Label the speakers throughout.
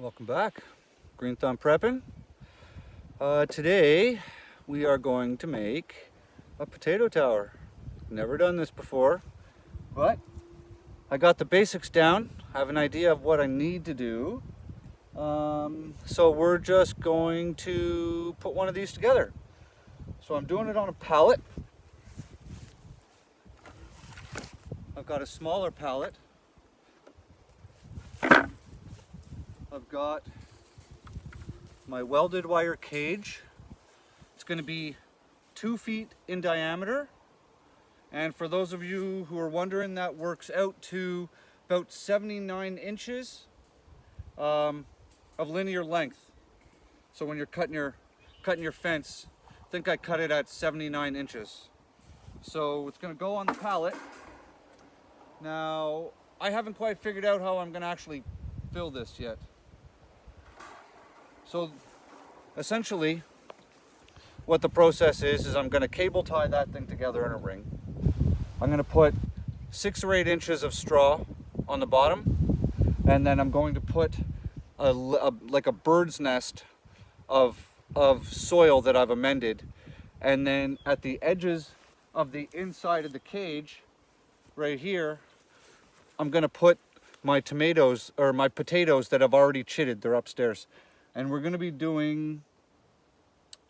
Speaker 1: Welcome back, Green Thumb Prepping. Today we are going to make a potato tower. Never done this before, but I got the basics down. I have an idea of what I need to do. So we're just going to put one of these together. So I'm doing it on a pallet. I've got a smaller pallet. I've got my welded wire cage. It's going to be 2 feet in diameter, and for those of you who are wondering, that works out to about 79 inches of linear length. So when you're cutting your fence, I think I cut it at 79 inches. So it's going to go on the pallet. Now I haven't quite figured out how I'm going to actually fill this yet. So essentially what the process is I'm going to cable tie that thing together in a ring. I'm going to put 6 or 8 inches of straw on the bottom, and then I'm going to put like a bird's nest of soil that I've amended, and then at the edges of the inside of the cage right here I'm going to put my tomatoes or my potatoes that I've already chitted. They're upstairs. And we're going to be doing,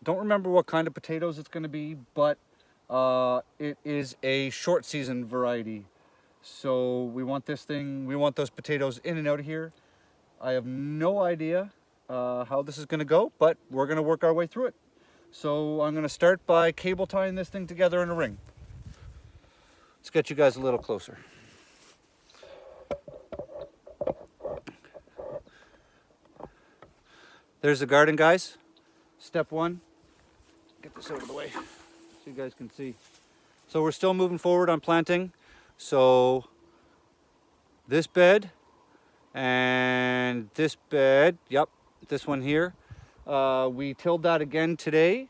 Speaker 1: don't remember what kind of potatoes it's going to be, but it is a short season variety. So we want those potatoes in and out of here. I have no idea how this is going to go, but we're going to work our way through it. So I'm going to start by cable tying this thing together in a ring. Let's get you guys a little closer. There's the garden, guys. Step 1, get this out of the way so you guys can see. So we're still moving forward on planting. So this bed and this bed, yep, this one here. We tilled that again today,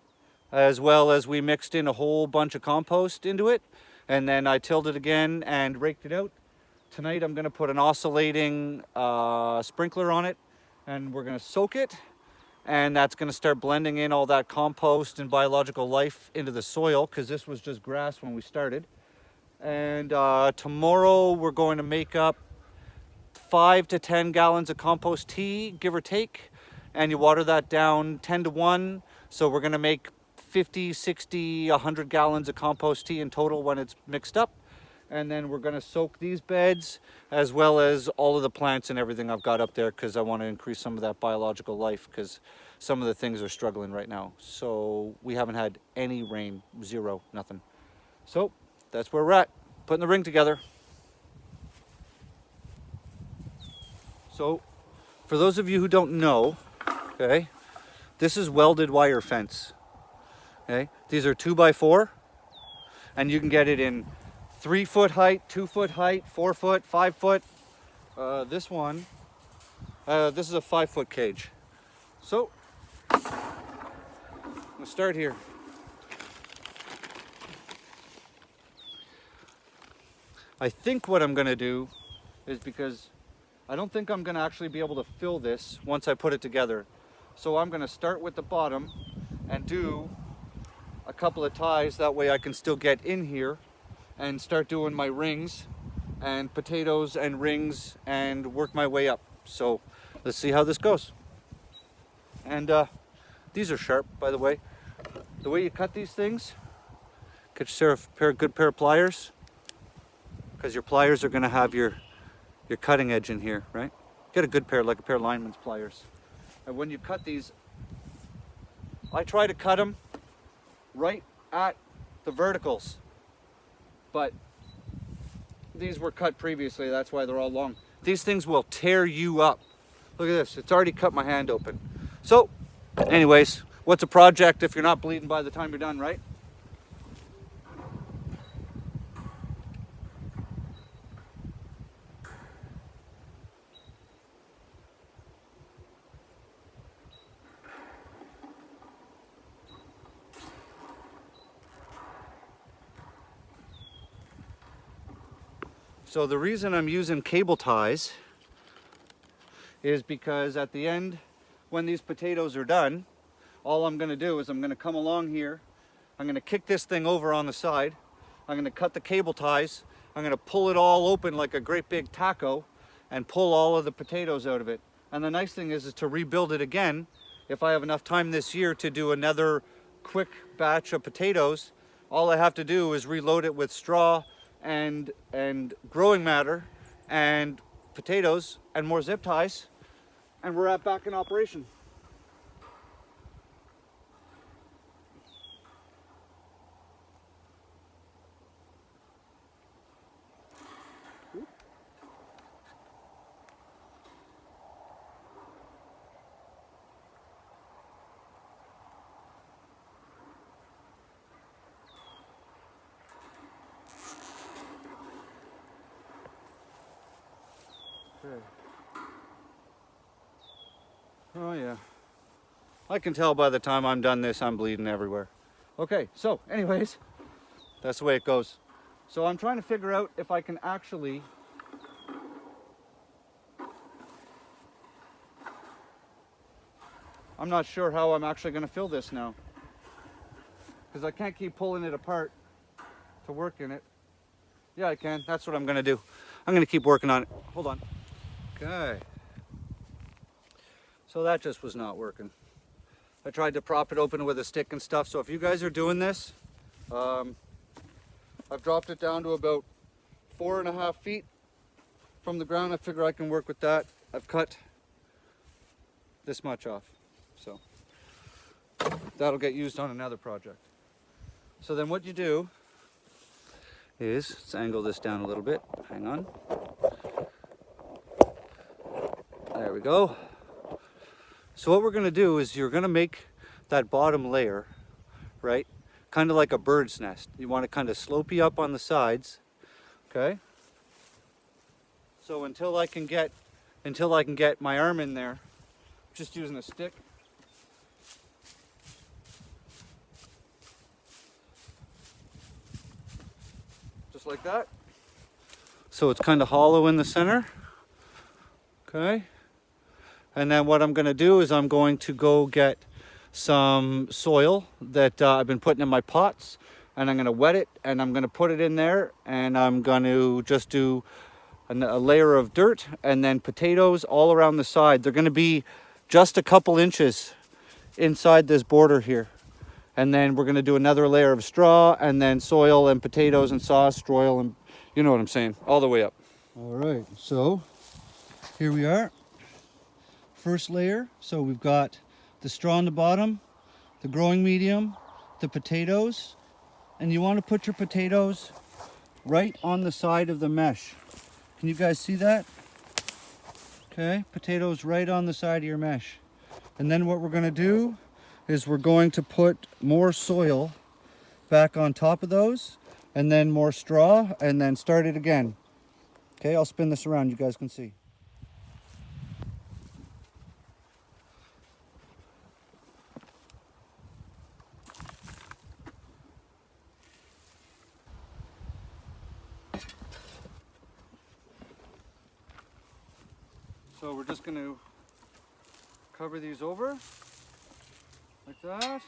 Speaker 1: as well as we mixed in a whole bunch of compost into it. And then I tilled it again and raked it out. Tonight I'm gonna put an oscillating sprinkler on it, and we're gonna soak it. And that's going to start blending in all that compost and biological life into the soil, because this was just grass when we started. And tomorrow we're going to make up 5 to 10 gallons of compost tea, give or take, and you water that down 10 to 1. So we're going to make 50, 60, 100 gallons of compost tea in total when it's mixed up. And then we're going to soak these beds, as well as all of the plants and everything I've got up there, because I want to increase some of that biological life, because some of the things are struggling right now. So we haven't had any rain, zero, nothing. So that's where we're at, putting the ring together. So for those of you who don't know, okay, this is welded wire fence. Okay, these are 2x4, and you can get it in 3 foot height, 2 foot height, 4 foot, 5 foot. This one, this is a 5 foot cage. So, we'll start here. I think what I'm gonna do is, because I don't think I'm gonna actually be able to fill this once I put it together. So I'm gonna start with the bottom and do a couple of ties, that way I can still get in here and start doing my rings and potatoes and rings and work my way up. So let's see how this goes. And these are sharp, by the way. The way you cut these things, get yourself a good pair of pliers, because your pliers are going to have your cutting edge in here, right? Get a good pair, like a pair of lineman's pliers. And when you cut these, I try to cut them right at the verticals. But these were cut previously, that's why they're all long. These things will tear you up. Look at this, it's already cut my hand open. So, anyways, what's a project if you're not bleeding by the time you're done, right? So the reason I'm using cable ties is because at the end, when these potatoes are done, all I'm gonna do is I'm gonna come along here, I'm gonna kick this thing over on the side, I'm gonna cut the cable ties, I'm gonna pull it all open like a great big taco and pull all of the potatoes out of it. And the nice thing is to rebuild it again. If I have enough time this year to do another quick batch of potatoes, all I have to do is reload it with straw and growing matter and potatoes and more zip ties, and we're back in operation. Okay. Oh yeah. I can tell by the time I'm done this, I'm bleeding everywhere. Okay, so anyways, that's the way it goes. So I'm trying to figure out if I can actually I'm not sure how I'm actually going to fill this now, because I can't keep pulling it apart to work in it. Yeah, I can. That's what I'm going to do. I'm going to keep working on it. Hold on. Okay. So that just was not working. I tried to prop it open with a stick and stuff. So if you guys are doing this, I've dropped it down to about 4.5 feet from the ground. I figure I can work with that. I've cut this much off. So that'll get used on another project. So then what you do is, let's angle this down a little bit. Hang on. There we go. So what we're going to do is you're going to make that bottom layer, right, kind of like a bird's nest. You want to kind of slopey up on the sides, okay? So until I can get my arm in there, just using a stick. Just like that. So it's kind of hollow in the center. Okay. And then what I'm going to do is I'm going to go get some soil that I've been putting in my pots, and I'm going to wet it and I'm going to put it in there, and I'm going to just do a layer of dirt and then potatoes all around the side. They're going to be just a couple inches inside this border here. And then we're going to do another layer of straw and then soil and potatoes and sauce, soil, and you know what I'm saying, all the way up. All right, so here we are. First layer. So we've got the straw on the bottom, the growing medium, the potatoes, and you want to put your potatoes right on the side of the mesh. Can you guys see that? Okay, potatoes right on the side of your mesh. And then what we're going to do is we're going to put more soil back on top of those, and then more straw, and then start it again. Okay, I'll spin this around, you guys can see. So we're just going to cover these over like that.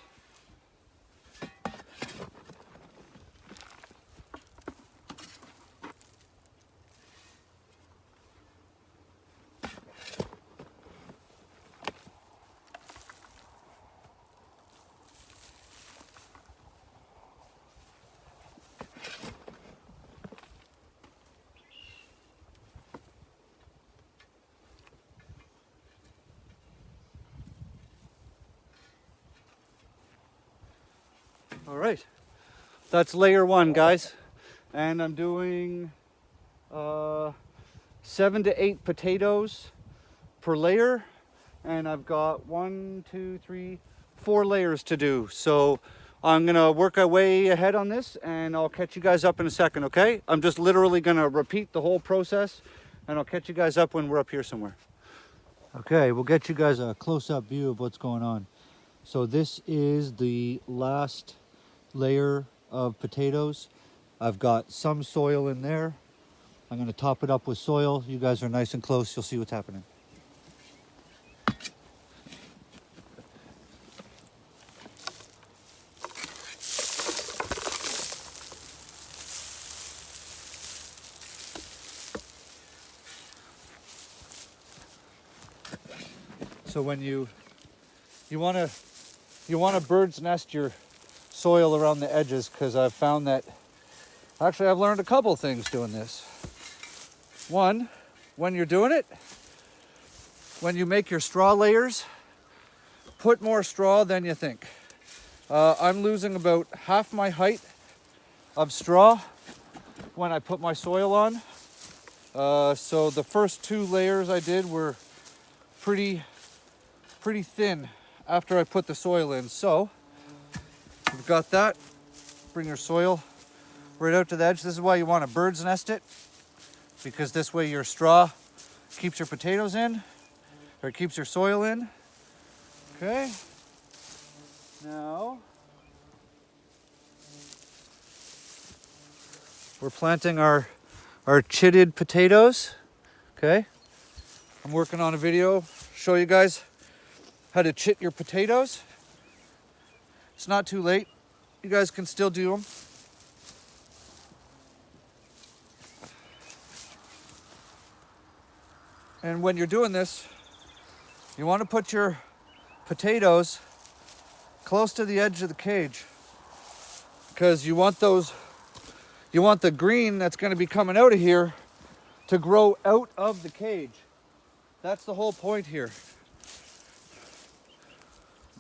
Speaker 1: All right, that's layer one, guys. And I'm doing 7 to 8 potatoes per layer. And I've got 4 layers to do. So I'm gonna work our way ahead on this, and I'll catch you guys up in a second, okay? I'm just literally gonna repeat the whole process, and I'll catch you guys up when we're up here somewhere. Okay, we'll get you guys a close-up view of what's going on. So this is the last layer of potatoes. I've got some soil in there. I'm going to top it up with soil. You guys are nice and close. You'll see what's happening. So when you want to bird's nest your soil around the edges, because I've found that, actually I've learned a couple things doing this. One, when you're doing it, when you make your straw layers, put more straw than you think. I'm losing about half my height of straw when I put my soil on. So the first 2 layers I did were pretty thin after I put the soil in. So you've got that. Bring your soil right out to the edge. This is why you want to bird's nest it, because this way your straw keeps your potatoes in, or keeps your soil in. Okay. Now we're planting our chitted potatoes. Okay. I'm working on a video, show you guys how to chit your potatoes. It's not too late. You guys can still do them. And when you're doing this, you want to put your potatoes close to the edge of the cage, because you want the green that's going to be coming out of here to grow out of the cage. That's the whole point here.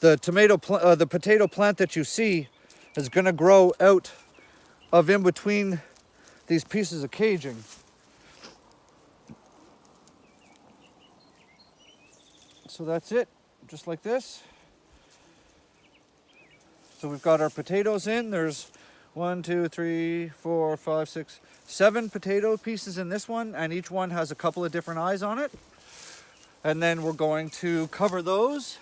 Speaker 1: The potato plant that you see is going to grow out of in between these pieces of caging. So that's it, just like this. So we've got our potatoes in. There's 1, 2, 3, 4, 5, 6, 7 potato pieces in this one, and each one has a couple of different eyes on it. And then we're going to cover those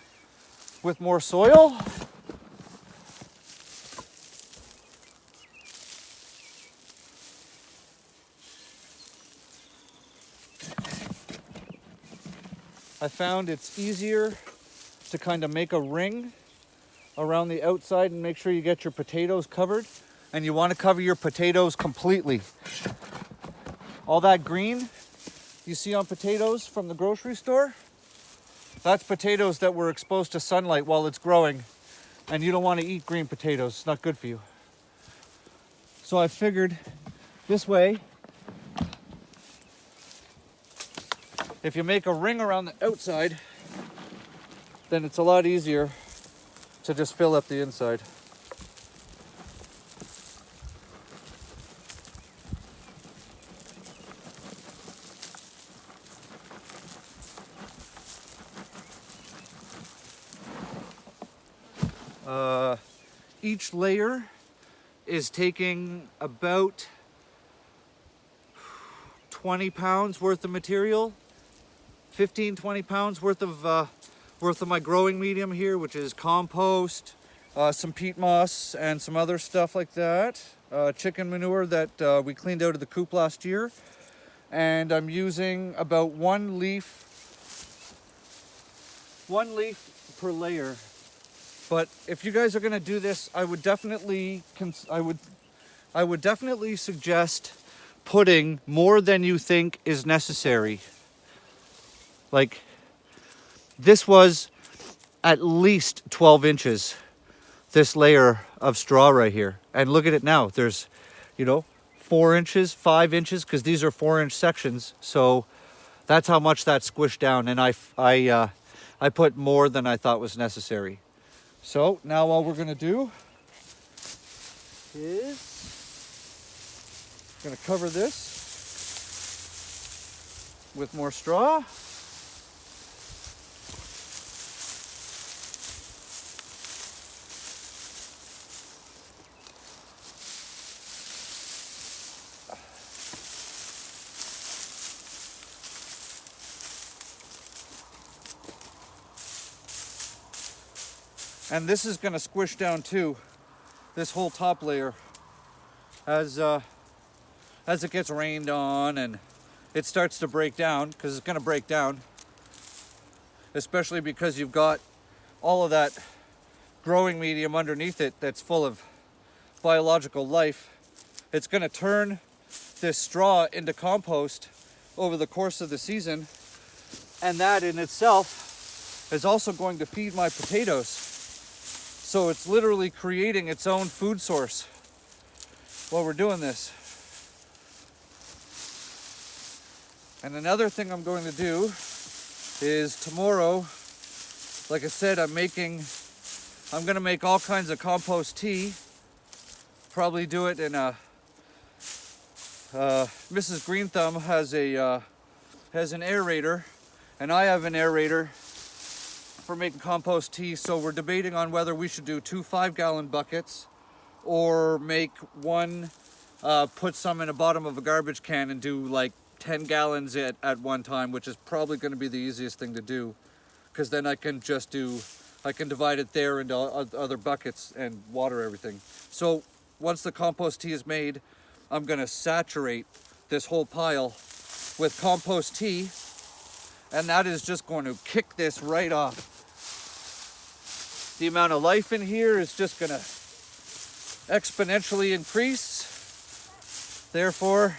Speaker 1: with more soil. I found it's easier to kind of make a ring around the outside and make sure you get your potatoes covered. And you want to cover your potatoes completely. All that green you see on potatoes from the grocery store, that's potatoes that were exposed to sunlight while it's growing. And you don't want to eat green potatoes. It's not good for you. So I figured this way, if you make a ring around the outside, then it's a lot easier to just fill up the inside. Each layer is taking about 20 pounds worth of material, 15, 20 pounds worth of my growing medium here, which is compost, some peat moss, and some other stuff like that. Chicken manure that we cleaned out of the coop last year. And I'm using about one leaf per layer. But if you guys are going to do this, I would definitely suggest putting more than you think is necessary. Like, this was at least 12 inches, this layer of straw right here. And look at it now. There's, 4 inches, 5 inches, because these are 4-inch sections. So that's how much that squished down. And I put more than I thought was necessary. So now all we're going to do is going to cover this with more straw. And this is going to squish down too, this whole top layer, as it gets rained on and it starts to break down, because it's going to break down, especially because you've got all of that growing medium underneath it that's full of biological life. It's going to turn this straw into compost over the course of the season, and that in itself is also going to feed my potatoes. So it's literally creating its own food source while we're doing this. And another thing I'm going to do is tomorrow, like I said, I'm going to make all kinds of compost tea. Probably do it in a, Mrs. Green Thumb has an aerator, and I have an aerator for making compost tea. So we're debating on whether we should do 2 5-gallon buckets or make one, put some in the bottom of a garbage can and do like 10 gallons at one time, which is probably going to be the easiest thing to do, because then I can divide it there into other buckets and water everything. So once the compost tea is made, I'm going to saturate this whole pile with compost tea, and that is just going to kick this right off. The amount of life in here is just going to exponentially increase. Therefore,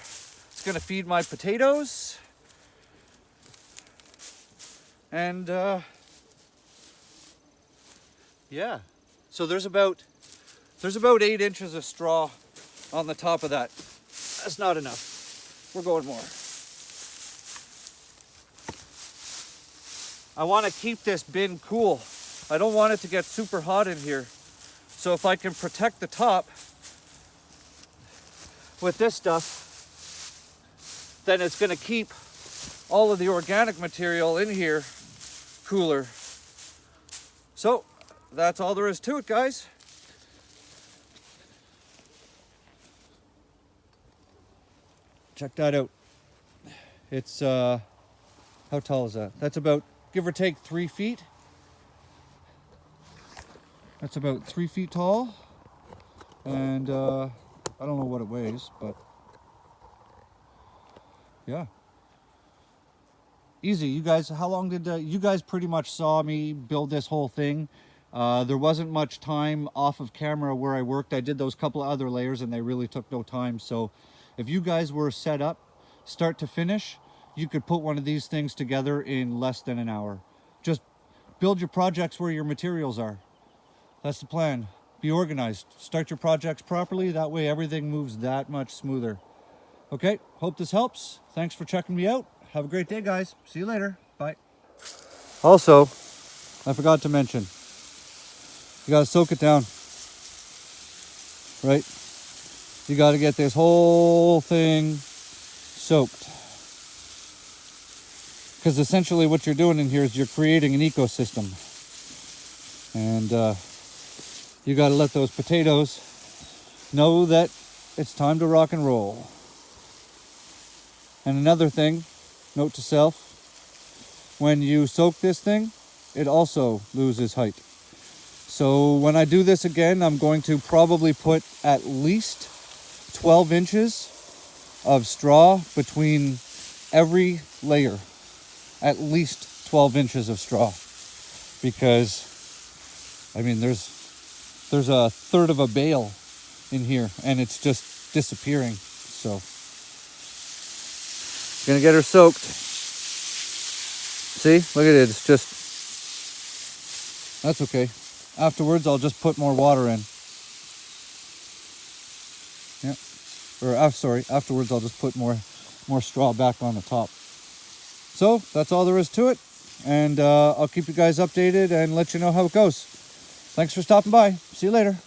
Speaker 1: it's going to feed my potatoes. And yeah, so there's about 8 inches of straw on the top of that. That's not enough. We're going more. I want to keep this bin cool. I don't want it to get super hot in here. So if I can protect the top with this stuff, then it's going to keep all of the organic material in here cooler. So that's all there is to it, guys. Check that out. It's how tall is that? That's about, give or take, 3 feet. That's about 3 feet tall, and I don't know what it weighs, but yeah, easy. You guys, how long did you guys pretty much saw me build this whole thing? There wasn't much time off of camera where I worked. I did those couple of other layers and they really took no time. So if you guys were set up start to finish, you could put one of these things together in less than an hour. Just build your projects where your materials are. That's the plan. Be organized. Start your projects properly. That way everything moves that much smoother. Okay, hope this helps. Thanks for checking me out. Have a great day, guys. See you later. Bye. Also, I forgot to mention, you gotta soak it down, right? You gotta get this whole thing soaked. Because essentially what you're doing in here is you're creating an ecosystem. And you gotta let those potatoes know that it's time to rock and roll. And another thing, note to self, when you soak this thing, it also loses height. So when I do this again, I'm going to probably put at least 12 inches of straw between every layer. At least 12 inches of straw. Because, I mean, there's a third of a bale in here and it's just disappearing. So, gonna get her soaked. See, look at it, it's just, that's okay. Afterwards, I'll just put more water in. Yeah, or sorry, afterwards I'll just put more straw back on the top. So, that's all there is to it. And I'll keep you guys updated and let you know how it goes. Thanks for stopping by. See you later.